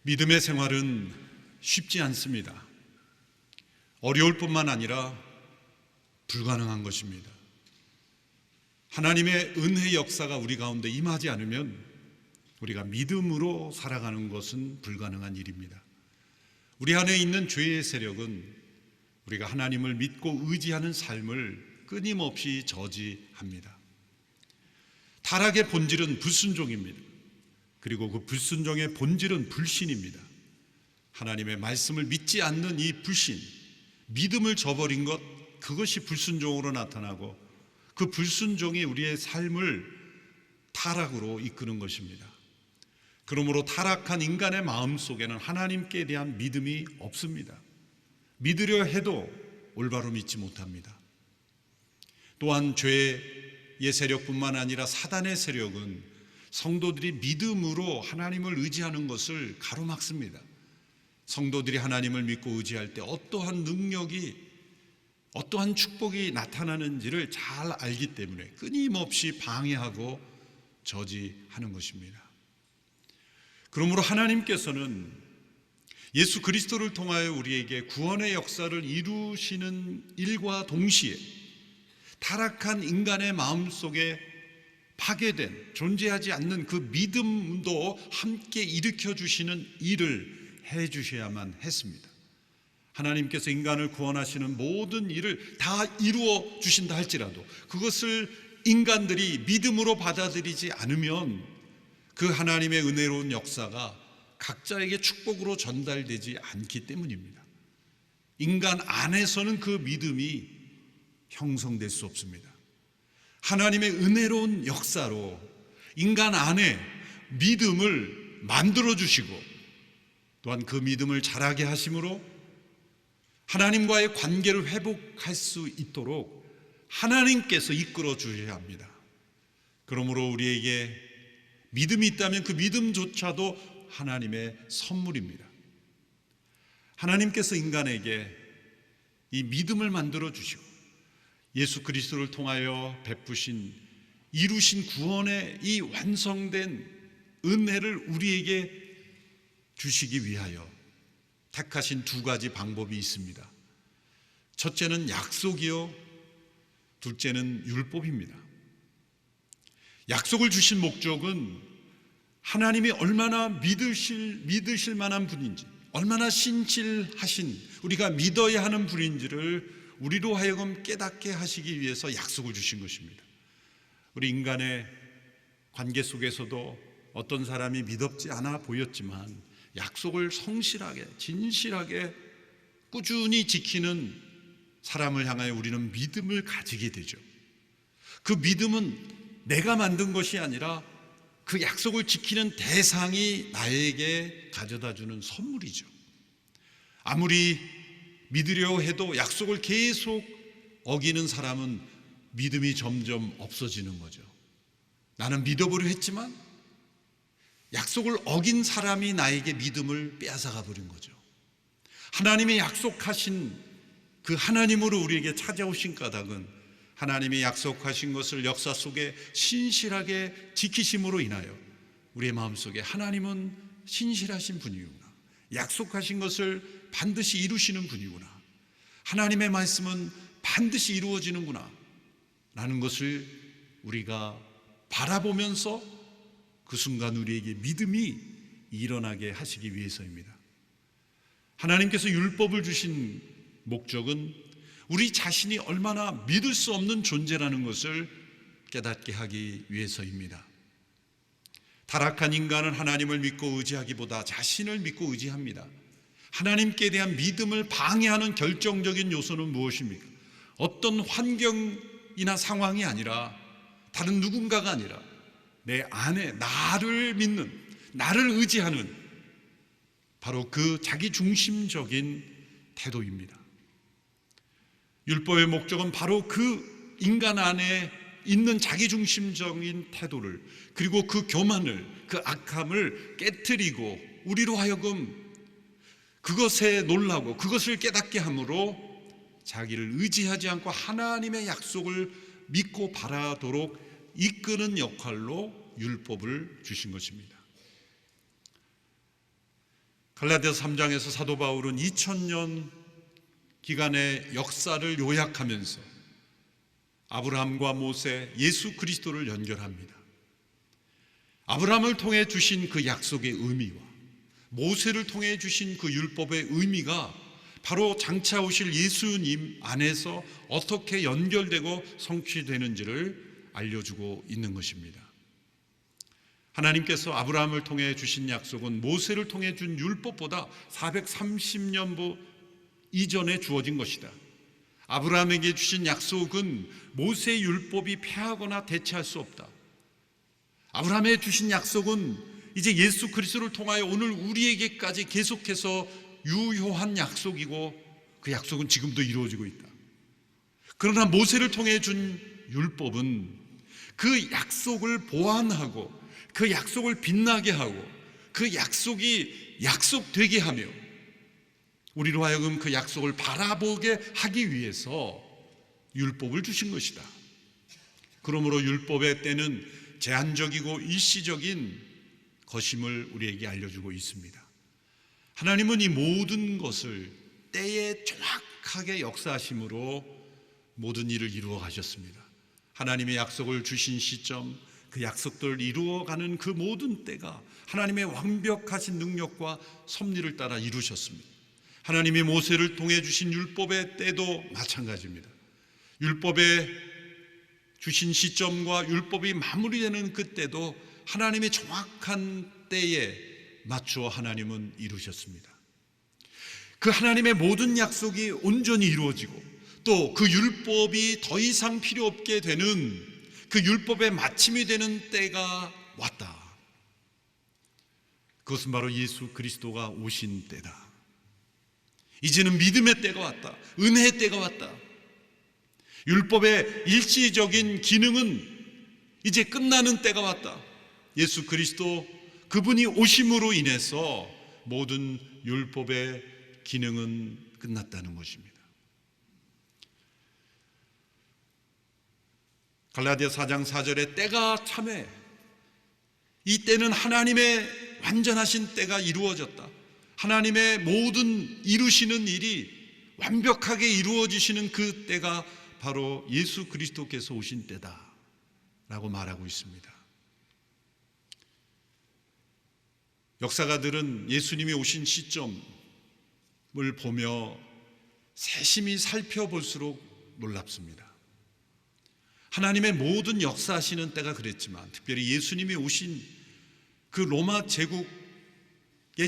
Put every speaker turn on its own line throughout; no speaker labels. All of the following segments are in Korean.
믿음의 생활은 쉽지 않습니다. 어려울 뿐만 아니라 불가능한 것입니다. 하나님의 은혜 역사가 우리 가운데 임하지 않으면 우리가 믿음으로 살아가는 것은 불가능한 일입니다. 우리 안에 있는 죄의 세력은 우리가 하나님을 믿고 의지하는 삶을 끊임없이 저지합니다. 타락의 본질은 불순종입니다. 그리고 그 불순종의 본질은 불신입니다. 하나님의 말씀을 믿지 않는 이 불신, 믿음을 저버린 것, 그것이 불순종으로 나타나고 그 불순종이 우리의 삶을 타락으로 이끄는 것입니다. 그러므로 타락한 인간의 마음 속에는 하나님께 대한 믿음이 없습니다. 믿으려 해도 올바로 믿지 못합니다. 또한 죄의 세력뿐만 아니라 사단의 세력은 성도들이 믿음으로 하나님을 의지하는 것을 가로막습니다. 성도들이 하나님을 믿고 의지할 때 어떠한 능력이, 어떠한 축복이 나타나는지를 잘 알기 때문에 끊임없이 방해하고 저지하는 것입니다. 그러므로 하나님께서는 예수 그리스도를 통하여 우리에게 구원의 역사를 이루시는 일과 동시에 타락한 인간의 마음속에 파괴된, 존재하지 않는 그 믿음도 함께 일으켜 주시는 일을 해 주셔야만 했습니다. 하나님께서 인간을 구원하시는 모든 일을 다 이루어 주신다 할지라도 그것을 인간들이 믿음으로 받아들이지 않으면 그 하나님의 은혜로운 역사가 각자에게 축복으로 전달되지 않기 때문입니다. 인간 안에서는 그 믿음이 형성될 수 없습니다. 하나님의 은혜로운 역사로 인간 안에 믿음을 만들어 주시고 또한 그 믿음을 자라게 하심으로 하나님과의 관계를 회복할 수 있도록 하나님께서 이끌어 주셔야 합니다. 그러므로 우리에게 믿음이 있다면 그 믿음조차도 하나님의 선물입니다. 하나님께서 인간에게 이 믿음을 만들어 주시고 예수 그리스도를 통하여 베푸신, 이루신 구원의 이 완성된 은혜를 우리에게 주시기 위하여 택하신 두 가지 방법이 있습니다. 첫째는 약속이요, 둘째는 율법입니다. 약속을 주신 목적은 하나님이 얼마나 믿으실 만한 분인지, 얼마나 신실하신, 우리가 믿어야 하는 분인지를 우리로 하여금 깨닫게 하시기 위해서 약속을 주신 것입니다. 우리 인간의 관계 속에서도 어떤 사람이 믿음지 않아 보였지만 약속을 성실하게, 진실하게, 꾸준히 지키는 사람을 향하여 우리는 믿음을 가지게 되죠. 그 믿음은 내가 만든 것이 아니라 그 약속을 지키는 대상이 나에게 가져다주는 선물이죠. 아무리 믿으려 해도 약속을 계속 어기는 사람은 믿음이 점점 없어지는 거죠. 나는 믿어보려 했지만 약속을 어긴 사람이 나에게 믿음을 빼앗아가 버린 거죠. 하나님의 약속하신 그 하나님으로 우리에게 찾아오신 까닭은 하나님이 약속하신 것을 역사 속에 신실하게 지키심으로 인하여 우리의 마음속에 하나님은 신실하신 분이구나, 약속하신 것을 반드시 이루시는 분이구나, 하나님의 말씀은 반드시 이루어지는구나 라는 것을 우리가 바라보면서 그 순간 우리에게 믿음이 일어나게 하시기 위해서입니다. 하나님께서 율법을 주신 목적은 우리 자신이 얼마나 믿을 수 없는 존재라는 것을 깨닫게 하기 위해서입니다. 타락한 인간은 하나님을 믿고 의지하기보다 자신을 믿고 의지합니다. 하나님께 대한 믿음을 방해하는 결정적인 요소는 무엇입니까? 어떤 환경이나 상황이 아니라, 다른 누군가가 아니라 내 안에 나를 믿는, 나를 의지하는 바로 그 자기중심적인 태도입니다. 율법의 목적은 바로 그 인간 안에 있는 자기중심적인 태도를, 그리고 그 교만을, 그 악함을 깨트리고 우리로 하여금 그것에 놀라고 그것을 깨닫게 함으로 자기를 의지하지 않고 하나님의 약속을 믿고 바라도록 이끄는 역할로 율법을 주신 것입니다. 갈라디아서 3장에서 사도 바울은 2000년 기간의 역사를 요약하면서 아브라함과 모세, 예수 그리스도를 연결합니다. 아브라함을 통해 주신 그 약속의 의미와 모세를 통해 주신 그 율법의 의미가 바로 장차 오실 예수님 안에서 어떻게 연결되고 성취되는지를 알려주고 있는 것입니다. 하나님께서 아브라함을 통해 주신 약속은 모세를 통해 준 율법보다 430년 이전에 주어진 것이다. 아브라함에게 주신 약속은 모세의 율법이 패하거나 대체할 수 없다. 아브라함에 주신 약속은 이제 예수 그리스도를 통하여 오늘 우리에게까지 계속해서 유효한 약속이고 그 약속은 지금도 이루어지고 있다. 그러나 모세를 통해 준 율법은 그 약속을 보완하고 그 약속을 빛나게 하고 그 약속이 약속되게 하며 우리로 하여금 그 약속을 바라보게 하기 위해서 율법을 주신 것이다. 그러므로 율법의 때는 제한적이고 일시적인 것임을 우리에게 알려주고 있습니다. 하나님은 이 모든 것을 때에 정확하게 역사하심으로 모든 일을 이루어 가셨습니다. 하나님의 약속을 주신 시점, 그 약속들을 이루어가는 그 모든 때가 하나님의 완벽하신 능력과 섭리를 따라 이루셨습니다. 하나님이 모세를 통해 주신 율법의 때도 마찬가지입니다. 율법에 주신 시점과 율법이 마무리되는 그 때도 하나님의 정확한 때에 맞추어 하나님은 이루셨습니다. 그 하나님의 모든 약속이 온전히 이루어지고 또 그 율법이 더 이상 필요 없게 되는 그 율법의 마침이 되는 때가 왔다. 그것은 바로 예수 그리스도가 오신 때다. 이제는 믿음의 때가 왔다. 은혜의 때가 왔다. 율법의 일시적인 기능은 이제 끝나는 때가 왔다. 예수 그리스도 그분이 오심으로 인해서 모든 율법의 기능은 끝났다는 것입니다. 갈라디아 4장 4절에 때가 참해, 이 때는 하나님의 완전하신 때가 이루어졌다. 하나님의 모든 이루시는 일이 완벽하게 이루어지시는 그 때가 바로 예수 그리스도께서 오신 때다 라고 말하고 있습니다. 역사가들은 예수님이 오신 시점을 보며 세심히 살펴볼수록 놀랍습니다. 하나님의 모든 역사하시는 때가 그랬지만 특별히 예수님이 오신 그 로마 제국의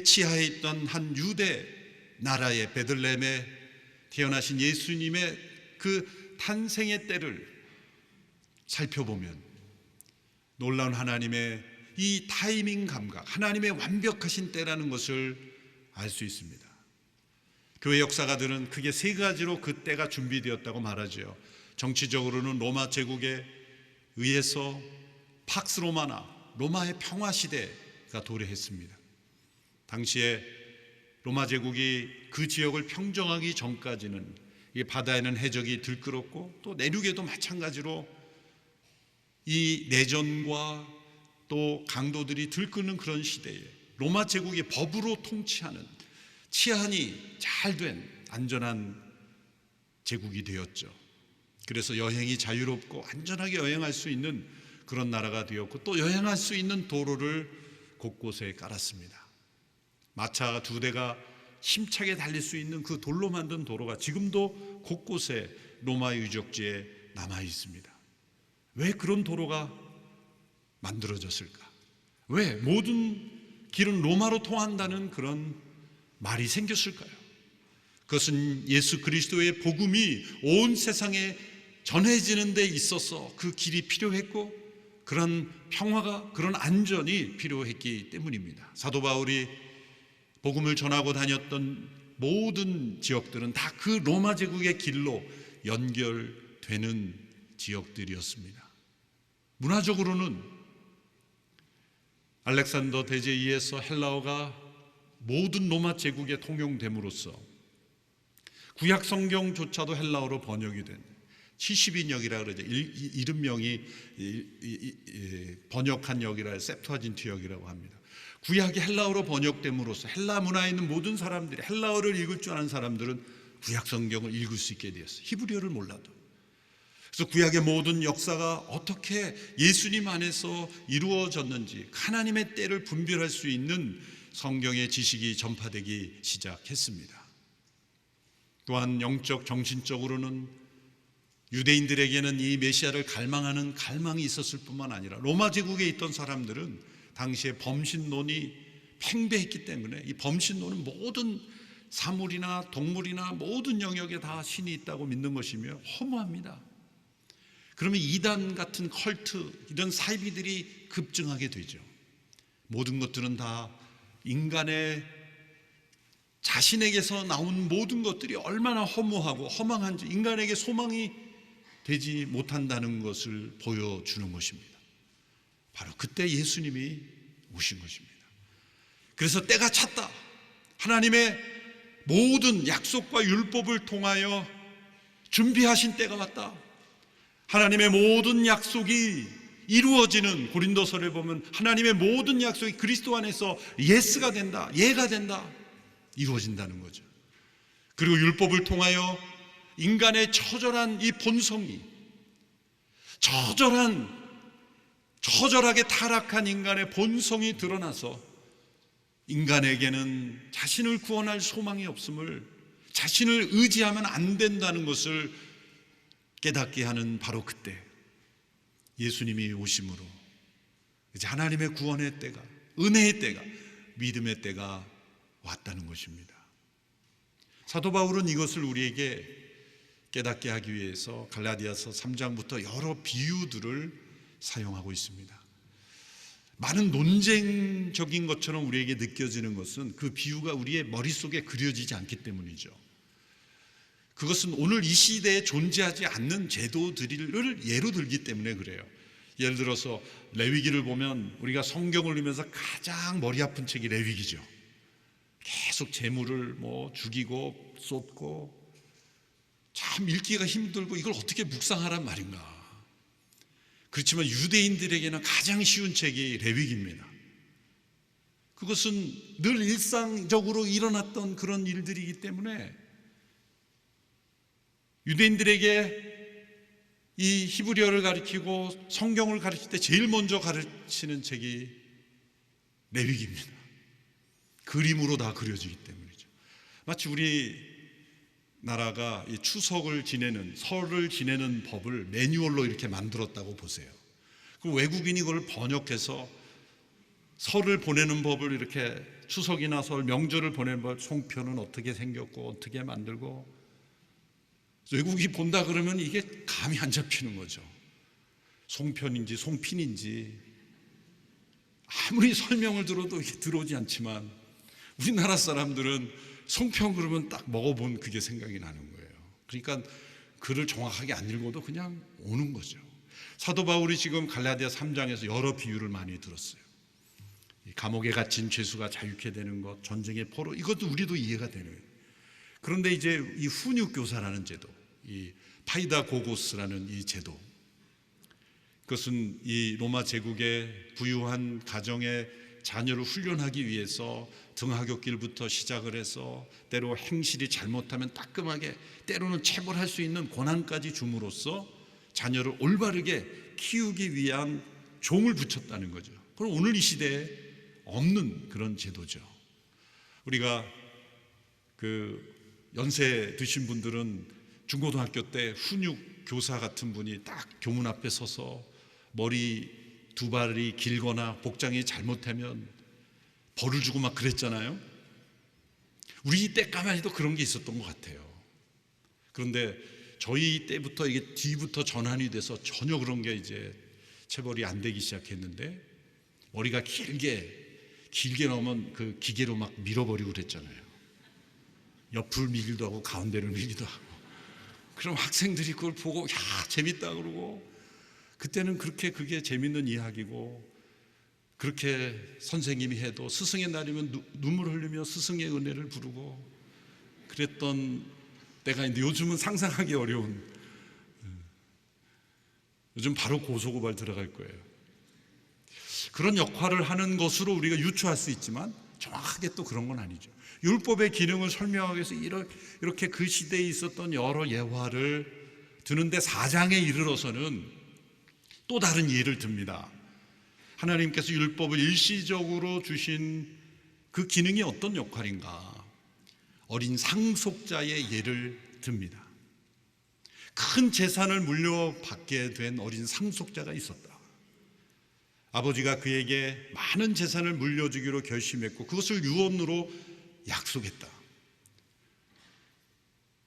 치하에 있던 한 유대 나라의 베들레헴에 태어나신 예수님의 그 탄생의 때를 살펴보면 놀라운 하나님의 이 타이밍 감각, 하나님의 완벽하신 때라는 것을 알 수 있습니다. 교회 역사가들은 크게 세 가지로 그 때가 준비되었다고 말하죠. 정치적으로는 로마 제국에 의해서 팍스 로마나 로마의 평화 시대가 도래했습니다. 당시에 로마 제국이 그 지역을 평정하기 전까지는 이 바다에는 해적이 들끓었고 또 내륙에도 마찬가지로 이 내전과 또 강도들이 들끓는 그런 시대에 로마 제국이 법으로 통치하는 치안이 잘 된 안전한 제국이 되었죠. 그래서 여행이 자유롭고 안전하게 여행할 수 있는 그런 나라가 되었고 또 여행할 수 있는 도로를 곳곳에 깔았습니다. 마차 2대가 힘차게 달릴 수 있는 그 돌로 만든 도로가 지금도 곳곳에 로마의 유적지에 남아 있습니다. 왜 그런 도로가 만들어졌을까? 왜 모든 길은 로마로 통한다는 그런 말이 생겼을까요? 그것은 예수 그리스도의 복음이 온 세상에 전해지는 데 있어서 그 길이 필요했고 그런 평화가 그런 안전이 필요했기 때문입니다. 사도 바울이 복음을 전하고 다녔던 모든 지역들은 다 그 로마 제국의 길로 연결되는 지역들이었습니다. 문화적으로는 알렉산더 대제에 의해서 헬라어가 모든 로마 제국에 통용됨으로써 구약 성경조차도 헬라어로 번역이 된 70인역이라 그러죠. 70명이 번역한 역이라 셉투아진트 역이라고 합니다. 구약이 헬라어로 번역됨으로써 헬라 문화에 있는 모든 사람들이, 헬라어를 읽을 줄 아는 사람들은 구약 성경을 읽을 수 있게 되었어요. 히브리어를 몰라도. 그래서 구약의 모든 역사가 어떻게 예수님 안에서 이루어졌는지, 하나님의 때를 분별할 수 있는 성경의 지식이 전파되기 시작했습니다. 또한 영적, 정신적으로는 유대인들에게는 이 메시아를 갈망하는 갈망이 있었을 뿐만 아니라 로마 제국에 있던 사람들은 당시에 범신론이 팽배했기 때문에 이 범신론은 모든 사물이나 동물이나 모든 영역에 다 신이 있다고 믿는 것이며 허무합니다. 그러면 이단 같은 컬트, 이런 사이비들이 급증하게 되죠. 모든 것들은 다 인간의 자신에게서 나온 모든 것들이 얼마나 허무하고 허망한지, 인간에게 소망이 되지 못한다는 것을 보여주는 것입니다. 바로 그때 예수님이 오신 것입니다. 그래서 때가 찼다. 하나님의 모든 약속과 율법을 통하여 준비하신 때가 왔다. 하나님의 모든 약속이 이루어지는, 고린도서를 보면 하나님의 모든 약속이 그리스도 안에서 예스가 된다, 예가 된다, 이루어진다는 거죠. 그리고 율법을 통하여 인간의 처절한 이 본성이, 처절하게 타락한 인간의 본성이 드러나서 인간에게는 자신을 구원할 소망이 없음을, 자신을 의지하면 안 된다는 것을 깨닫게 하는 바로 그때 예수님이 오심으로 이제 하나님의 구원의 때가, 은혜의 때가, 믿음의 때가 왔다는 것입니다. 사도 바울은 이것을 우리에게 깨닫게 하기 위해서 갈라디아서 3장부터 여러 비유들을 사용하고 있습니다. 많은 논쟁적인 것처럼 우리에게 느껴지는 것은 그 비유가 우리의 머릿속에 그려지지 않기 때문이죠. 그것은 오늘 이 시대에 존재하지 않는 제도들을 예로 들기 때문에 그래요. 예를 들어서 레위기를 보면 우리가 성경을 읽으면서 가장 머리 아픈 책이 레위기죠. 계속 재물을 죽이고 쏟고 참 읽기가 힘들고 이걸 어떻게 묵상하란 말인가. 그렇지만 유대인들에게는 가장 쉬운 책이 레위기입니다. 그것은 늘 일상적으로 일어났던 그런 일들이기 때문에 유대인들에게 이 히브리어를 가르치고 성경을 가르칠 때 제일 먼저 가르치는 책이 레위기입니다. 그림으로 다 그려지기 때문이죠. 마치 우리나라가 이 추석을 지내는, 설을 지내는 법을 매뉴얼로 이렇게 만들었다고 보세요. 그럼 외국인이 그걸 번역해서 설을 보내는 법을, 이렇게 추석이나 설, 명절을 보내는 법, 송편은 어떻게 생겼고 어떻게 만들고, 외국이 본다 그러면 이게 감이 안 잡히는 거죠. 송편인지 송핀인지 아무리 설명을 들어도 이게 들어오지 않지만 우리나라 사람들은 송편 그러면 딱 먹어본 그게 생각이 나는 거예요. 그러니까 글을 정확하게 안 읽어도 그냥 오는 거죠. 사도 바울이 지금 갈라디아 3장에서 여러 비유를 많이 들었어요. 감옥에 갇힌 죄수가 자유케 되는 것, 전쟁의 포로, 이것도 우리도 이해가 되는 거예요. 그런데 이제 이 훈육교사라는 제도, 이 파이다고고스라는 이 제도, 그것은 이 로마 제국의 부유한 가정의 자녀를 훈련하기 위해서 등하굣길부터 시작을 해서 때로 행실이 잘못하면 따끔하게, 때로는 체벌할 수 있는 권한까지 줌으로써 자녀를 올바르게 키우기 위한 종을 붙였다는 거죠. 그럼 오늘 이 시대에 없는 그런 제도죠. 우리가 연세 드신 분들은 중고등학교 때 훈육 교사 같은 분이 딱 교문 앞에 서서 머리 두 발이 길거나 복장이 잘못하면 벌을 주고 막 그랬잖아요. 우리 때까만 해도 그런 게 있었던 것 같아요. 그런데 저희 때부터 이게 뒤부터 전환이 돼서 전혀 그런 게 이제 체벌이 안 되기 시작했는데, 머리가 길게 나오면 그 기계로 막 밀어버리고 그랬잖아요. 옆을 밀기도 하고 가운데를 밀기도 하고. 그럼 학생들이 그걸 보고 야 재밌다 그러고, 그때는 그게 재밌는 이야기고, 그렇게 선생님이 해도 스승의 날이면 눈물 흘리며 스승의 은혜를 부르고 그랬던 때가 있는데, 요즘은 상상하기 어려운, 요즘 바로 고소고발 들어갈 거예요. 그런 역할을 하는 것으로 우리가 유추할 수 있지만 정확하게 또 그런 건 아니죠. 율법의 기능을 설명하기 위해서 이렇게 그 시대에 있었던 여러 예화를 드는데 4장에 이르러서는 또 다른 예를 듭니다. 하나님께서 율법을 일시적으로 주신 그 기능이 어떤 역할인가? 어린 상속자의 예를 듭니다. 큰 재산을 물려받게 된 어린 상속자가 있었다. 아버지가 그에게 많은 재산을 물려주기로 결심했고 그것을 유언으로 약속했다.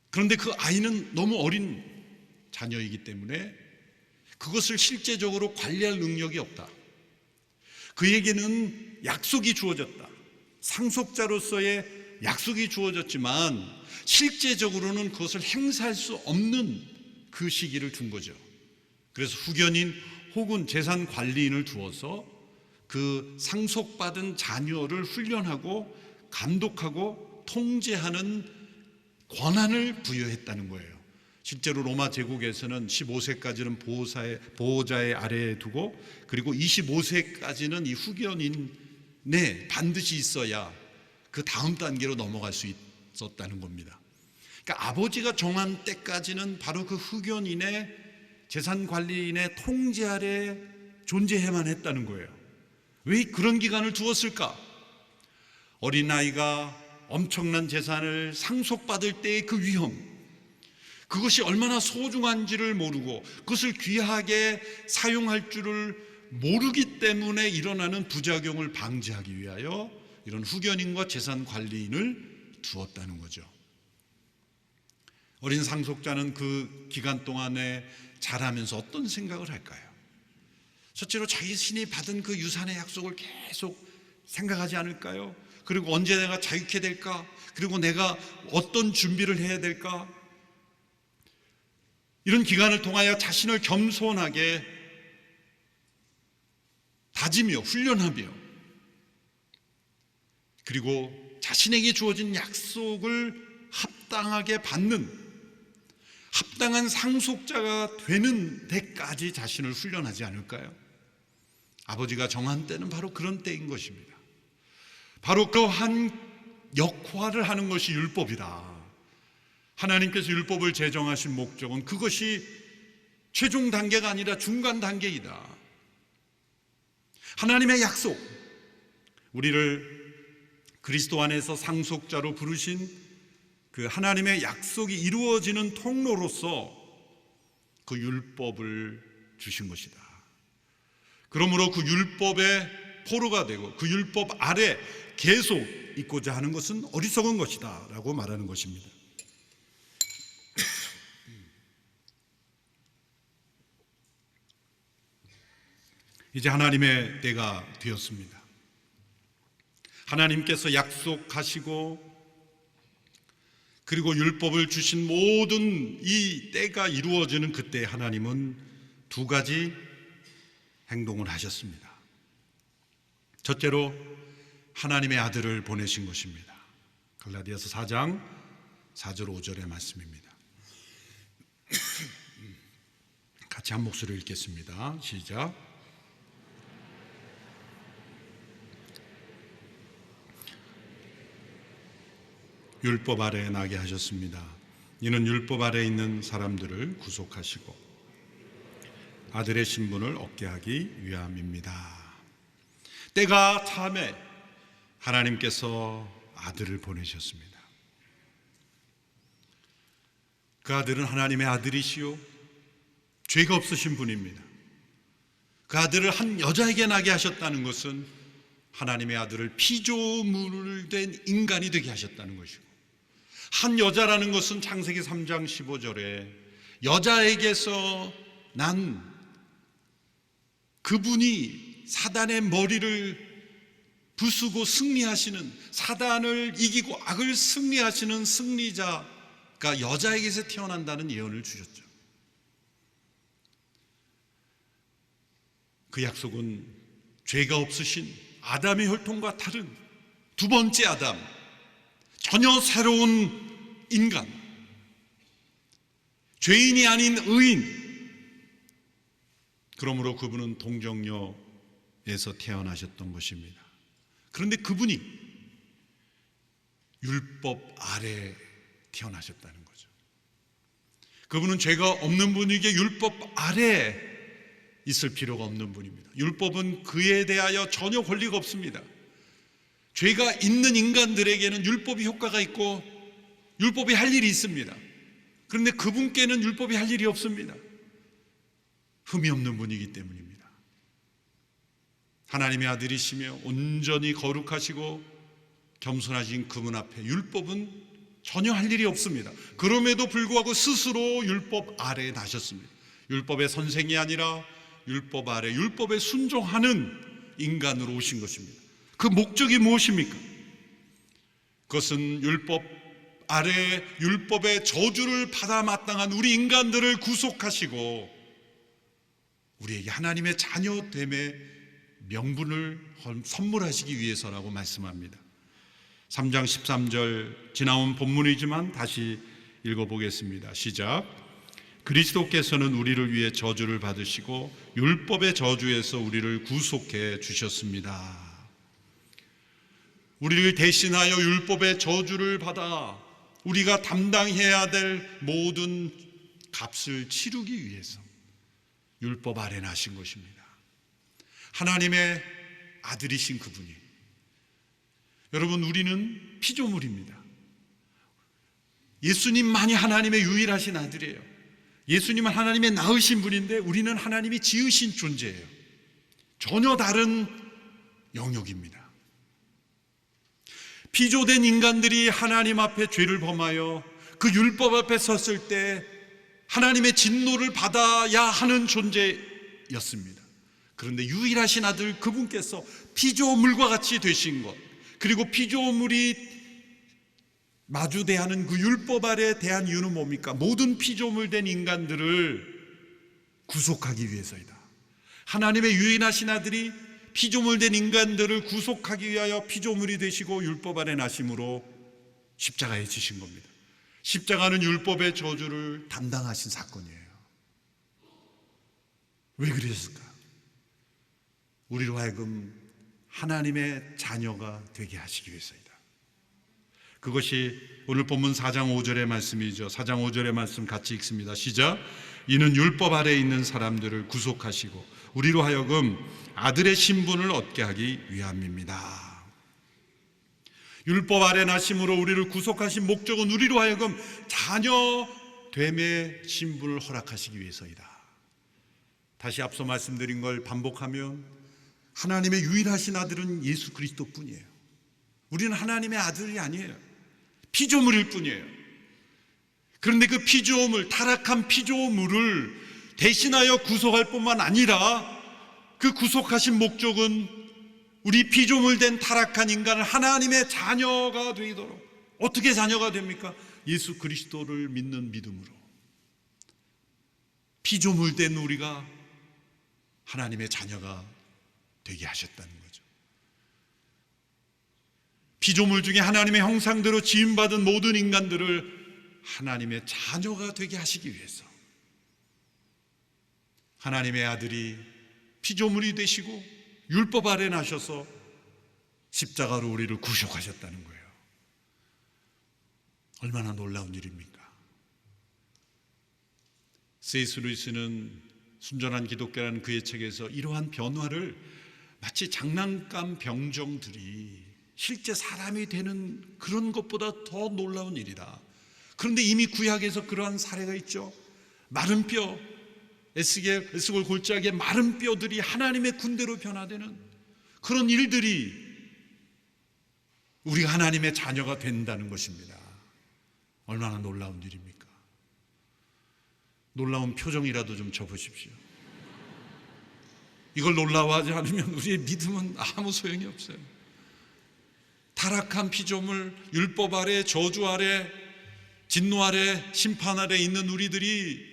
그런데 그 아이는 너무 어린 자녀이기 때문에 그것을 실제적으로 관리할 능력이 없다. 그에게는 약속이 주어졌다. 상속자로서의 약속이 주어졌지만 실제적으로는 그것을 행사할 수 없는 그 시기를 둔 거죠. 그래서 후견인 혹은 재산 관리인을 두어서 그 상속받은 자녀를 훈련하고 감독하고 통제하는 권한을 부여했다는 거예요. 실제로 로마 제국에서는 15세까지는 보호자의 아래에 두고 그리고 25세까지는 이 후견인에 반드시 있어야 그 다음 단계로 넘어갈 수 있었다는 겁니다. 그러니까 아버지가 정한 때까지는 바로 그 후견인의 재산관리인의 통제 아래 존재해만 했다는 거예요. 왜 그런 기간을 두었을까? 어린아이가 엄청난 재산을 상속받을 때의 그 위험, 그것이 얼마나 소중한지를 모르고 그것을 귀하게 사용할 줄을 모르기 때문에 일어나는 부작용을 방지하기 위하여 이런 후견인과 재산관리인을 두었다는 거죠. 어린 상속자는 그 기간 동안에 자라면서 어떤 생각을 할까요? 첫째로 자기 신이 받은 그 유산의 약속을 계속 생각하지 않을까요? 그리고 언제 내가 자유케 될까? 그리고 내가 어떤 준비를 해야 될까? 이런 기간을 통하여 자신을 겸손하게 다지며 훈련하며 그리고 자신에게 주어진 약속을 합당하게 받는 합당한 상속자가 되는 데까지 자신을 훈련하지 않을까요? 아버지가 정한 때는 바로 그런 때인 것입니다. 바로 그 한 역할을 하는 것이 율법이다. 하나님께서 율법을 제정하신 목적은 그것이 최종 단계가 아니라 중간 단계이다. 하나님의 약속, 우리를 그리스도 안에서 상속자로 부르신 그 하나님의 약속이 이루어지는 통로로서 그 율법을 주신 것이다. 그러므로 그 율법의 포로가 되고 그 율법 아래 계속 있고자 하는 것은 어리석은 것이다 라고 말하는 것입니다. 이제 하나님의 때가 되었습니다. 하나님께서 약속하시고 그리고 율법을 주신 모든 이 때가 이루어지는 그때 하나님은 두 가지 행동을 하셨습니다. 첫째로 하나님의 아들을 보내신 것입니다. 갈라디아서 4장 4절 5절의 말씀입니다. 같이 한 목소리로 읽겠습니다. 시작. 율법 아래에 나게 하셨습니다. 이는 율법 아래에 있는 사람들을 구속하시고 아들의 신분을 얻게 하기 위함입니다. 때가 참에 하나님께서 아들을 보내셨습니다. 그 아들은 하나님의 아들이시요 죄가 없으신 분입니다. 그 아들을 한 여자에게 나게 하셨다는 것은 하나님의 아들을 피조물 된 인간이 되게 하셨다는 것이고, 한 여자라는 것은 창세기 3장 15절에 여자에게서 난 그분이 사단의 머리를 부수고 승리하시는, 사단을 이기고 악을 승리하시는 승리자가 여자에게서 태어난다는 예언을 주셨죠. 그 약속은 죄가 없으신 아담의 혈통과 다른 두 번째 아담, 전혀 새로운 인간, 죄인이 아닌 의인, 그러므로 그분은 동정녀의 에서 태어나셨던 것입니다. 그런데 그분이 율법 아래 태어나셨다는 거죠. 그분은 죄가 없는 분에게 율법 아래 있을 필요가 없는 분입니다. 율법은 그에 대하여 전혀 권리가 없습니다. 죄가 있는 인간들에게는 율법이 효과가 있고 율법이 할 일이 있습니다. 그런데 그분께는 율법이 할 일이 없습니다. 흠이 없는 분이기 때문입니다. 하나님의 아들이시며 온전히 거룩하시고 겸손하신 그분 앞에 율법은 전혀 할 일이 없습니다. 그럼에도 불구하고 스스로 율법 아래에 나셨습니다. 율법의 선생이 아니라 율법 아래, 율법에 순종하는 인간으로 오신 것입니다. 그 목적이 무엇입니까? 그것은 율법 아래 율법의 저주를 받아 마땅한 우리 인간들을 구속하시고 우리에게 하나님의 자녀됨의 명분을 선물하시기 위해서라고 말씀합니다. 3장 13절 지나온 본문이지만 다시 읽어보겠습니다. 시작. 그리스도께서는 우리를 위해 저주를 받으시고 율법의 저주에서 우리를 구속해 주셨습니다. 우리를 대신하여 율법의 저주를 받아 우리가 담당해야 될 모든 값을 치르기 위해서 율법 아래 나신 것입니다. 하나님의 아들이신 그분이, 여러분, 우리는 피조물입니다. 예수님만이 하나님의 유일하신 아들이에요. 예수님은 하나님의 낳으신 분인데 우리는 하나님이 지으신 존재예요. 전혀 다른 영역입니다. 피조된 인간들이 하나님 앞에 죄를 범하여 그 율법 앞에 섰을 때 하나님의 진노를 받아야 하는 존재였습니다. 그런데 유일하신 아들 그분께서 피조물과 같이 되신 것, 그리고 피조물이 마주대하는 그 율법 아래 대한 이유는 뭡니까? 모든 피조물 된 인간들을 구속하기 위해서이다. 하나님의 유일하신 아들이 피조물 된 인간들을 구속하기 위하여 피조물이 되시고 율법 아래 나심으로 십자가에 지신 겁니다. 십자가는 율법의 저주를 담당하신 사건이에요. 왜 그러셨을까? 우리로 하여금 하나님의 자녀가 되게 하시기 위해서이다. 그것이 오늘 본문 4장 5절의 말씀이죠. 4장 5절의 말씀 같이 읽습니다. 시작. 이는 율법 아래에 있는 사람들을 구속하시고 우리로 하여금 아들의 신분을 얻게 하기 위함입니다. 율법 아래 나심으로 우리를 구속하신 목적은 우리로 하여금 자녀됨의 신분을 허락하시기 위해서이다. 다시 앞서 말씀드린 걸 반복하면 하나님의 유일하신 아들은 예수 그리스도뿐이에요. 우리는 하나님의 아들이 아니에요. 피조물일 뿐이에요. 그런데 그 피조물, 타락한 피조물을 대신하여 구속할 뿐만 아니라 그 구속하신 목적은 우리 피조물 된 타락한 인간을 하나님의 자녀가 되도록. 어떻게 자녀가 됩니까? 예수 그리스도를 믿는 믿음으로. 피조물 된 우리가 하나님의 자녀가 되게 하셨다는 거죠. 피조물 중에 하나님의 형상대로 지음받은 모든 인간들을 하나님의 자녀가 되게 하시기 위해서 하나님의 아들이 피조물이 되시고 율법 아래 나셔서 십자가로 우리를 구속하셨다는 거예요. 얼마나 놀라운 일입니까? C.S. 루이스는 순전한 기독교라는 그의 책에서 이러한 변화를 마치 장난감 병정들이 실제 사람이 되는 그런 것보다 더 놀라운 일이다. 그런데 이미 구약에서 그러한 사례가 있죠. 마른 뼈, 에스골 골짜기의 마른 뼈들이 하나님의 군대로 변화되는 그런 일들이 우리가 하나님의 자녀가 된다는 것입니다. 얼마나 놀라운 일입니까? 놀라운 표정이라도 좀 쳐보십시오. 이걸 놀라워하지 않으면 우리의 믿음은 아무 소용이 없어요. 타락한 피조물, 율법 아래, 저주 아래, 진노 아래, 심판 아래 있는 우리들이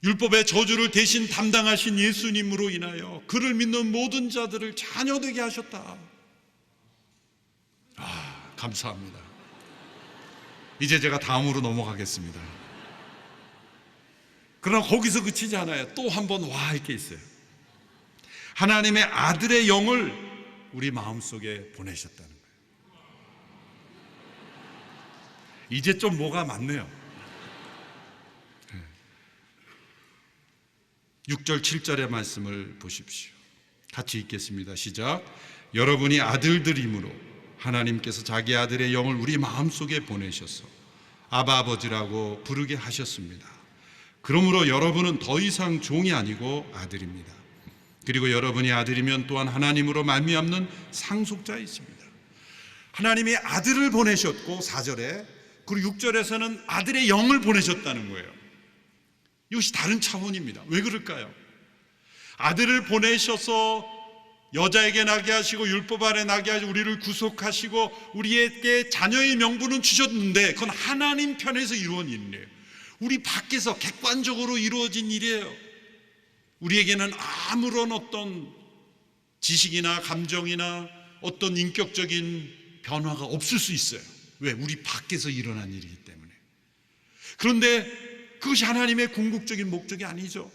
율법의 저주를 대신 담당하신 예수님으로 인하여 그를 믿는 모든 자들을 자녀되게 하셨다. 감사합니다. 이제 제가 다음으로 넘어가겠습니다. 그러나 거기서 그치지 않아요. 또 한 번 와 할 게 있어요. 하나님의 아들의 영을 우리 마음속에 보내셨다는 거예요. 이제 좀 뭐가 많네요. 6절 7절의 말씀을 보십시오. 같이 읽겠습니다. 시작. 여러분이 아들들이므로 하나님께서 자기 아들의 영을 우리 마음속에 보내셔서 아바 아버지라고 부르게 하셨습니다. 그러므로 여러분은 더 이상 종이 아니고 아들입니다. 그리고 여러분이 아들이면 또한 하나님으로 말미암는 상속자이십니다. 하나님이 아들을 보내셨고 4절에, 그리고 6절에서는 아들의 영을 보내셨다는 거예요. 이것이 다른 차원입니다. 왜 그럴까요? 아들을 보내셔서 여자에게 나게 하시고 율법 아래 나게 하시고 우리를 구속하시고 우리에게 자녀의 명분은 주셨는데 그건 하나님 편에서 이루어진 일이에요. 우리 밖에서 객관적으로 이루어진 일이에요. 우리에게는 아무런 어떤 지식이나 감정이나 어떤 인격적인 변화가 없을 수 있어요. 왜? 우리 밖에서 일어난 일이기 때문에. 그런데 그것이 하나님의 궁극적인 목적이 아니죠.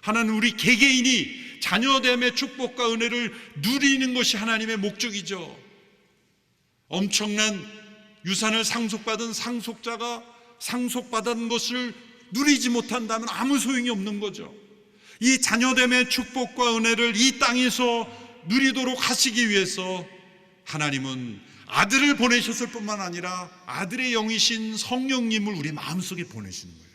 하나는 우리 개개인이 자녀됨의 축복과 은혜를 누리는 것이 하나님의 목적이죠. 엄청난 유산을 상속받은 상속자가 상속받은 것을 누리지 못한다면 아무 소용이 없는 거죠. 이 자녀됨의 축복과 은혜를 이 땅에서 누리도록 하시기 위해서 하나님은 아들을 보내셨을 뿐만 아니라 아들의 영이신 성령님을 우리 마음속에 보내시는 거예요.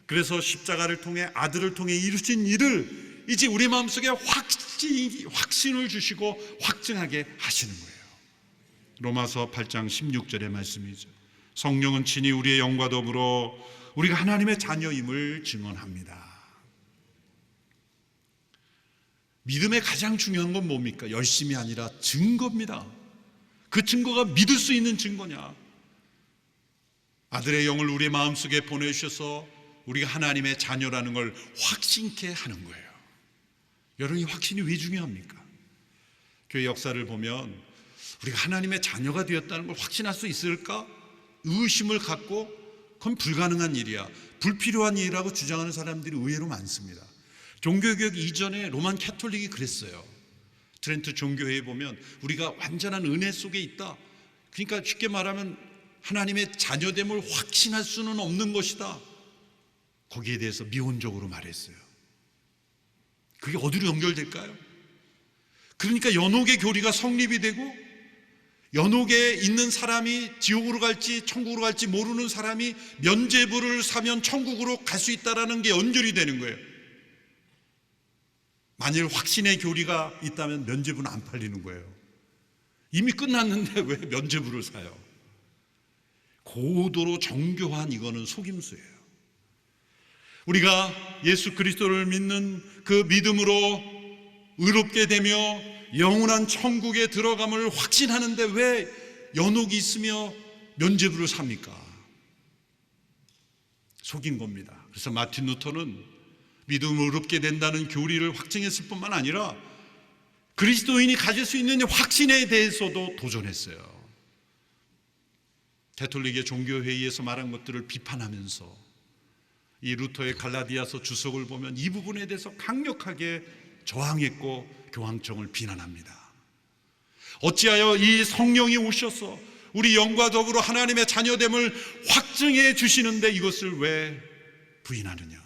그래서 십자가를 통해 아들을 통해 이루신 일을 이제 우리 마음속에 확신을 주시고 확증하게 하시는 거예요. 로마서 8장 16절의 말씀이죠. 성령은 친히 우리의 영과 더불어 우리가 하나님의 자녀임을 증언합니다. 믿음의 가장 중요한 건 뭡니까? 열심이 아니라 증거입니다. 그 증거가 믿을 수 있는 증거냐? 아들의 영을 우리 마음속에 보내주셔서 우리가 하나님의 자녀라는 걸 확신케 하는 거예요. 여러분, 이 확신이 왜 중요합니까? 교회 역사를 보면 우리가 하나님의 자녀가 되었다는 걸 확신할 수 있을까? 의심을 갖고 그건 불가능한 일이야, 불필요한 일이라고 주장하는 사람들이 의외로 많습니다. 종교개혁 이전에 로만 캐톨릭이 그랬어요. 트렌트 종교회에 보면 우리가 완전한 은혜 속에 있다, 그러니까 쉽게 말하면 하나님의 자녀됨을 확신할 수는 없는 것이다, 거기에 대해서 미온적으로 말했어요. 그게 어디로 연결될까요? 그러니까 연옥의 교리가 성립이 되고 연옥에 있는 사람이 지옥으로 갈지 천국으로 갈지 모르는 사람이 면죄부를 사면 천국으로 갈 수 있다는 게 연결이 되는 거예요. 만일 확신의 교리가 있다면 면죄부는 안 팔리는 거예요. 이미 끝났는데 왜 면죄부를 사요? 고도로 정교한 이거는 속임수예요. 우리가 예수 그리스도를 믿는 그 믿음으로 의롭게 되며 영원한 천국에 들어감을 확신하는데 왜 연옥이 있으며 면죄부를 삽니까? 속인 겁니다. 그래서 마틴 루터는 믿음을 의롭게 된다는 교리를 확증했을 뿐만 아니라 그리스도인이 가질 수 있는 확신에 대해서도 도전했어요. 가톨릭의 종교회의에서 말한 것들을 비판하면서 이 루터의 갈라디아서 주석을 보면 이 부분에 대해서 강력하게 저항했고 교황청을 비난합니다. 어찌하여 이 성령이 오셔서 우리 영과 더불어 하나님의 자녀됨을 확증해 주시는데 이것을 왜 부인하느냐?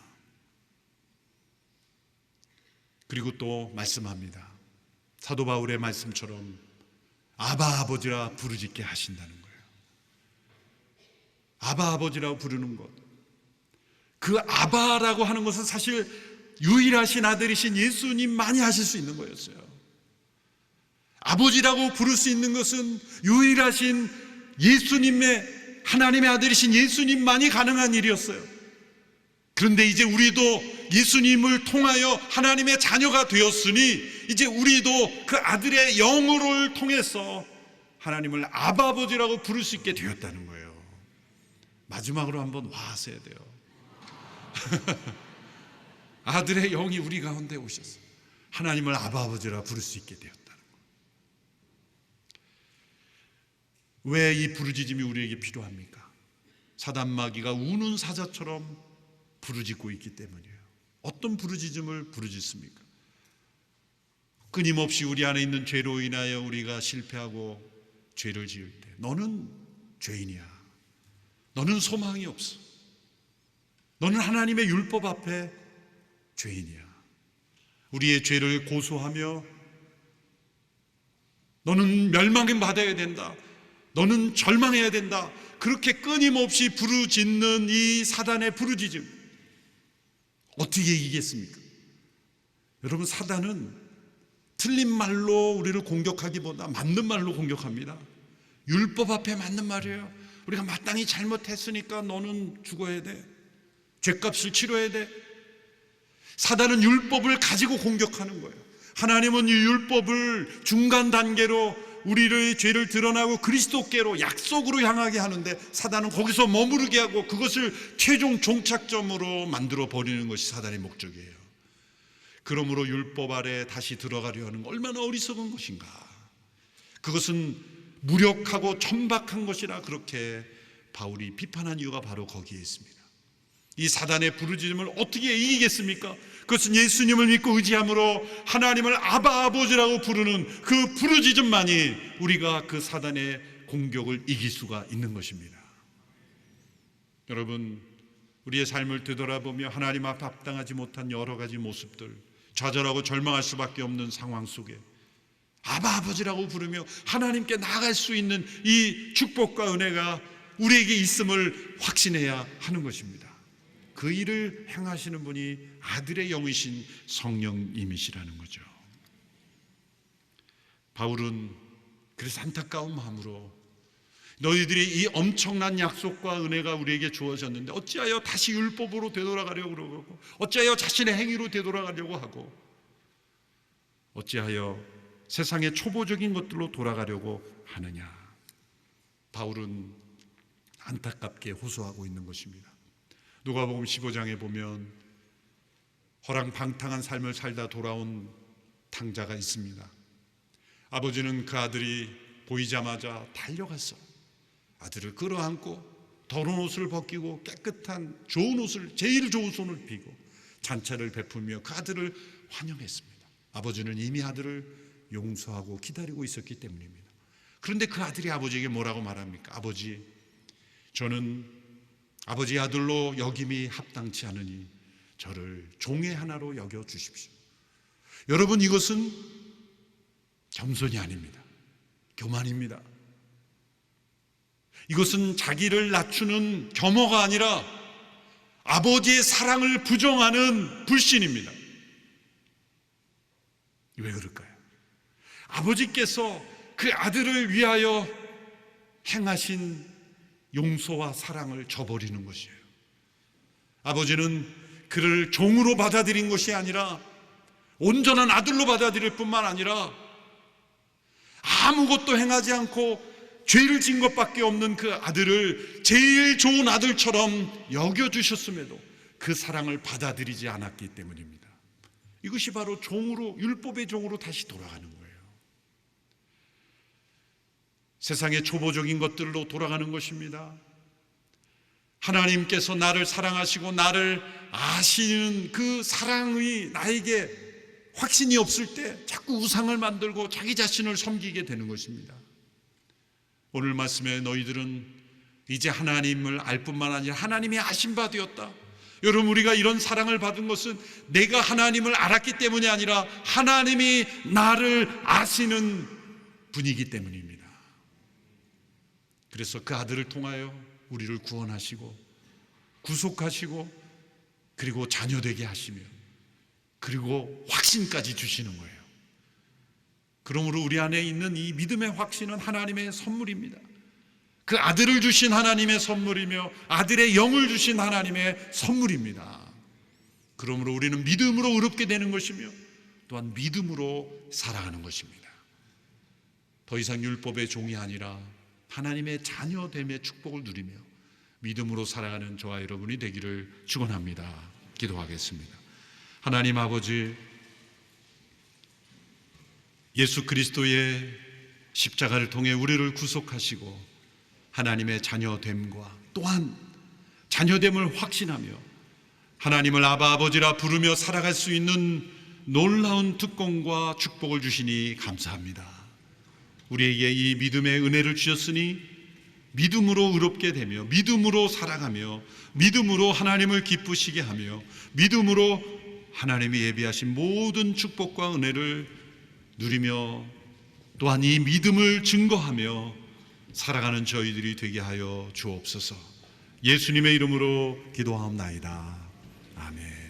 그리고 또 말씀합니다. 사도 바울의 말씀처럼 아바 아버지라 부르짖게 하신다는 거예요. 아바 아버지라고 부르는 것, 그 아바라고 하는 것은 사실 유일하신 아들이신 예수님만이 하실 수 있는 거였어요. 아버지라고 부를 수 있는 것은 유일하신 예수님의, 하나님의 아들이신 예수님만이 가능한 일이었어요. 그런데 이제 우리도 예수님을 통하여 하나님의 자녀가 되었으니 이제 우리도 그 아들의 영으로 통해서 하나님을 아바 아버지라고 부를 수 있게 되었다는 거예요. 마지막으로 한번 와 하셔야 돼요. 아들의 영이 우리 가운데 오셔서 하나님을 아바 아버지라 부를 수 있게 되었다는 거예요. 왜 이 부르짖음이 우리에게 필요합니까? 사단 마귀가 우는 사자처럼 부르짖고 있기 때문이에요. 어떤 부르짖음을 부르짖습니까? 끊임없이 우리 안에 있는 죄로 인하여 우리가 실패하고 죄를 지을 때 너는 죄인이야. 너는 소망이 없어. 너는 하나님의 율법 앞에 죄인이야. 우리의 죄를 고소하며 너는 멸망을 받아야 된다. 너는 절망해야 된다. 그렇게 끊임없이 부르짖는 이 사단의 부르짖음, 어떻게 이기겠습니까? 여러분, 사단은 틀린 말로 우리를 공격하기보다 맞는 말로 공격합니다. 율법 앞에 맞는 말이에요. 우리가 마땅히 잘못했으니까 너는 죽어야 돼. 죄값을 치러야 돼. 사단은 율법을 가지고 공격하는 거예요. 하나님은 이 율법을 중간 단계로 우리의 죄를 드러나고 그리스도께로 약속으로 향하게 하는데, 사단은 거기서 머무르게 하고 그것을 최종 종착점으로 만들어 버리는 것이 사단의 목적이에요. 그러므로 율법 아래 다시 들어가려 하는 건 얼마나 어리석은 것인가. 그것은 무력하고 천박한 것이라 그렇게 바울이 비판한 이유가 바로 거기에 있습니다. 이 사단의 부르짖음을 어떻게 이기겠습니까? 그것은 예수님을 믿고 의지함으로 하나님을 아바 아버지라고 부르는 그 부르짖음만이 우리가 그 사단의 공격을 이길 수가 있는 것입니다. 여러분, 우리의 삶을 되돌아보며 하나님 앞에 합당하지 못한 여러 가지 모습들, 좌절하고 절망할 수밖에 없는 상황 속에 아바 아버지라고 부르며 하나님께 나아갈 수 있는 이 축복과 은혜가 우리에게 있음을 확신해야 하는 것입니다. 그 일을 행하시는 분이 아들의 영이신 성령님이시라는 거죠. 바울은 그래서 안타까운 마음으로 너희들이 이 엄청난 약속과 은혜가 우리에게 주어졌는데 어찌하여 다시 율법으로 되돌아가려고 그러고, 어찌하여 자신의 행위로 되돌아가려고 하고, 어찌하여 세상의 초보적인 것들로 돌아가려고 하느냐. 바울은 안타깝게 호소하고 있는 것입니다. 누가복음 15장에 보면 허랑방탕한 삶을 살다 돌아온 탕자가 있습니다. 아버지는 그 아들이 보이자마자 달려갔어. 아들을 끌어안고 더러운 옷을 벗기고 깨끗한 좋은 옷을, 제일 좋은 손을 펴고 잔차를 베풀며 그 아들을 환영했습니다. 아버지는 이미 아들을 용서하고 기다리고 있었기 때문입니다. 그런데 그 아들이 아버지에게 뭐라고 말합니까? 아버지, 저는 아버지 아들로 여김이 합당치 않으니 저를 종의 하나로 여겨 주십시오. 여러분, 이것은 겸손이 아닙니다. 교만입니다. 이것은 자기를 낮추는 겸허가 아니라 아버지의 사랑을 부정하는 불신입니다. 왜 그럴까요? 아버지께서 그 아들을 위하여 행하신 용서와 사랑을 저버리는 것이에요. 아버지는 그를 종으로 받아들인 것이 아니라 온전한 아들로 받아들일 뿐만 아니라 아무것도 행하지 않고 죄를 진 것밖에 없는 그 아들을 제일 좋은 아들처럼 여겨주셨음에도 그 사랑을 받아들이지 않았기 때문입니다. 이것이 바로 종으로, 율법의 종으로 다시 돌아가는 거예요. 세상의 초보적인 것들로 돌아가는 것입니다. 하나님께서 나를 사랑하시고 나를 아시는 그 사랑이 나에게 확신이 없을 때 자꾸 우상을 만들고 자기 자신을 섬기게 되는 것입니다. 오늘 말씀에 너희들은 이제 하나님을 알 뿐만 아니라 하나님이 아신 바 되었다. 여러분, 우리가 이런 사랑을 받은 것은 내가 하나님을 알았기 때문이 아니라 하나님이 나를 아시는 분이기 때문입니다. 그래서 그 아들을 통하여 우리를 구원하시고 구속하시고 그리고 자녀되게 하시며 그리고 확신까지 주시는 거예요. 그러므로 우리 안에 있는 이 믿음의 확신은 하나님의 선물입니다. 그 아들을 주신 하나님의 선물이며 아들의 영을 주신 하나님의 선물입니다. 그러므로 우리는 믿음으로 의롭게 되는 것이며 또한 믿음으로 살아가는 것입니다. 더 이상 율법의 종이 아니라 하나님의 자녀됨의 축복을 누리며 믿음으로 살아가는 저와 여러분이 되기를 축원합니다. 기도하겠습니다. 하나님 아버지, 예수 그리스도의 십자가를 통해 우리를 구속하시고 하나님의 자녀됨과 또한 자녀됨을 확신하며 하나님을 아바 아버지라 부르며 살아갈 수 있는 놀라운 특권과 축복을 주시니 감사합니다. 우리에게 이 믿음의 은혜를 주셨으니 믿음으로 의롭게 되며 믿음으로 살아가며 믿음으로 하나님을 기쁘시게 하며 믿음으로 하나님이 예비하신 모든 축복과 은혜를 누리며 또한 이 믿음을 증거하며 살아가는 저희들이 되게 하여 주옵소서. 예수님의 이름으로 기도하옵나이다. 아멘.